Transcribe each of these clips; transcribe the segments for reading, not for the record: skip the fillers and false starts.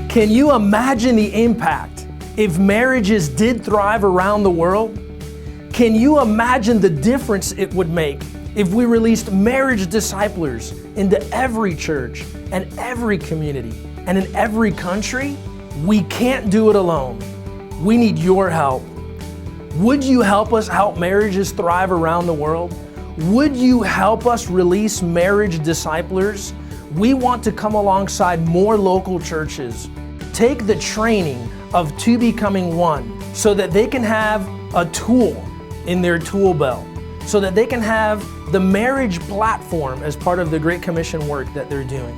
Can you imagine the impact if marriages did thrive around the world? Can you imagine the difference it would make if we released marriage disciplers into every church and every community and in every country? We can't do it alone. We need your help. Would you help us help marriages thrive around the world? Would you help us release marriage disciplers? We want to come alongside more local churches. Take the training of To Becoming One so that they can have a tool in their tool belt, so that they can have the marriage platform as part of the Great Commission work that they're doing.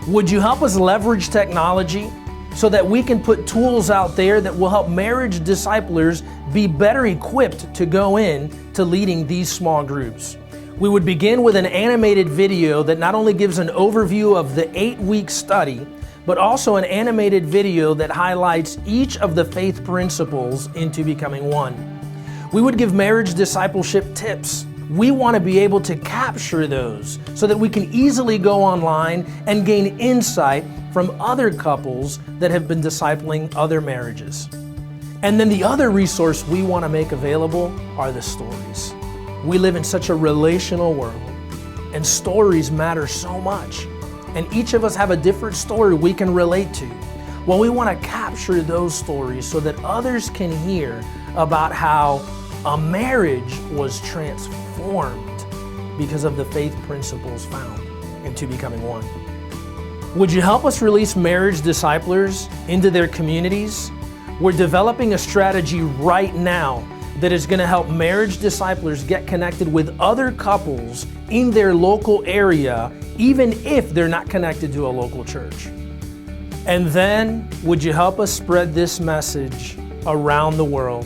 Would you help us leverage technology so that we can put tools out there that will help marriage disciplers be better equipped to go in to leading these small groups? We would begin with an animated video that not only gives an overview of the 8-week study, but also an animated video that highlights each of the faith principles in To Becoming One. We would give marriage discipleship tips. We want to be able to capture those so that we can easily go online and gain insight from other couples that have been discipling other marriages. And then the other resource we want to make available are the stories. We live in such a relational world, and stories matter so much. And each of us have a different story we can relate to. Well, we want to capture those stories so that others can hear about how a marriage was transformed because of the faith principles found in To Becoming One. Would you help us release marriage disciplers into their communities? We're developing a strategy right now that is going to help marriage disciplers get connected with other couples in their local area, even if they're not connected to a local church. And then, would you help us spread this message around the world?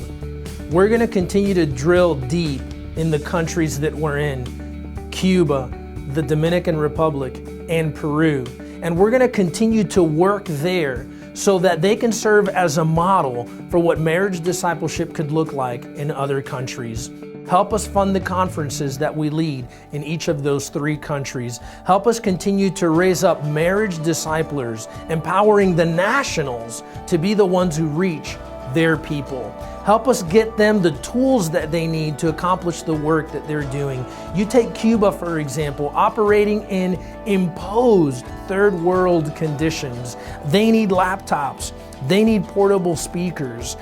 We're going to continue to drill deep in the countries that we're in, Cuba, the Dominican Republic, and Peru. And we're going to continue to work there so that they can serve as a model for what marriage discipleship could look like in other countries. Help us fund the conferences that we lead in each of those 3 countries. Help us continue to raise up marriage disciplers, empowering the nationals to be the ones who reach their people. Help us get them the tools that they need to accomplish the work that they're doing. You take Cuba, for example, operating in imposed third world conditions. They need laptops. They need portable speakers.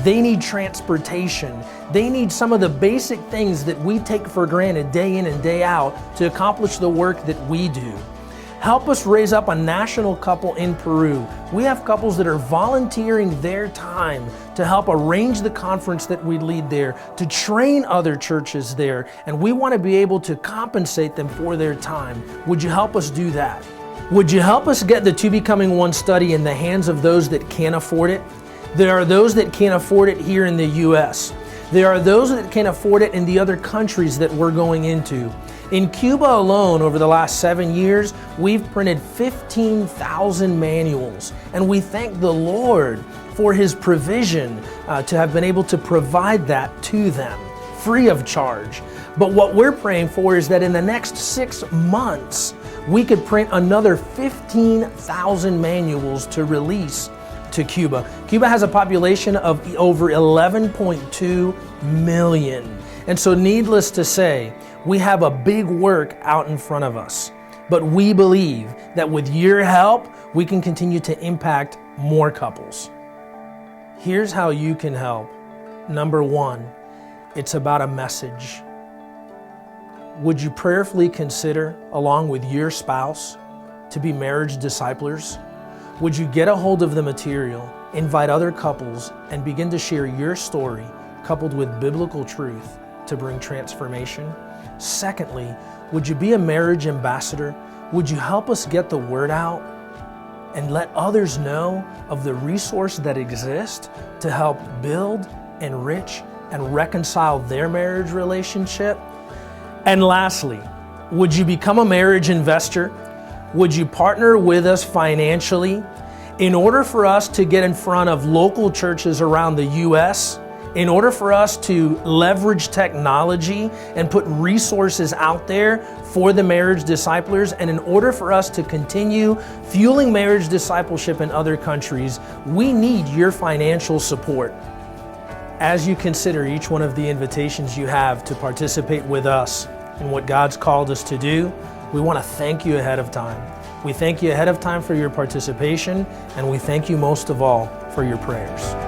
They need transportation. They need some of the basic things that we take for granted day in and day out to accomplish the work that we do. Help us raise up a national couple in Peru. We have couples that are volunteering their time to help arrange the conference that we lead there, to train other churches there, and we want to be able to compensate them for their time. Would you help us do that? Would you help us get the To Becoming One study in the hands of those that can't afford it? There are those that can't afford it here in the U.S. There are those that can't afford it in the other countries that we're going into. In Cuba alone, over the last 7 years, we've printed 15,000 manuals, and we thank the Lord for His provision to have been able to provide that to them free of charge. But what we're praying for is that in the next 6 months, we could print another 15,000 manuals to release to Cuba. Cuba has a population of over 11.2 million. And so needless to say, we have a big work out in front of us. But we believe that with your help, we can continue to impact more couples. Here's how you can help. Number 1, it's about a message. Would you prayerfully consider, along with your spouse, to be marriage disciplers? Would you get a hold of the material, invite other couples, and begin to share your story coupled with biblical truth to bring transformation? Secondly, would you be a marriage ambassador? Would you help us get the word out and let others know of the resource that exists to help build, enrich, and reconcile their marriage relationship? And lastly, would you become a marriage investor? Would you partner with us financially in order for us to get in front of local churches around the U.S. In order for us to leverage technology and put resources out there for the marriage disciplers, and in order for us to continue fueling marriage discipleship in other countries, we need your financial support. As you consider each one of the invitations you have to participate with us in what God's called us to do, we want to thank you ahead of time. We thank you ahead of time for your participation, and we thank you most of all for your prayers.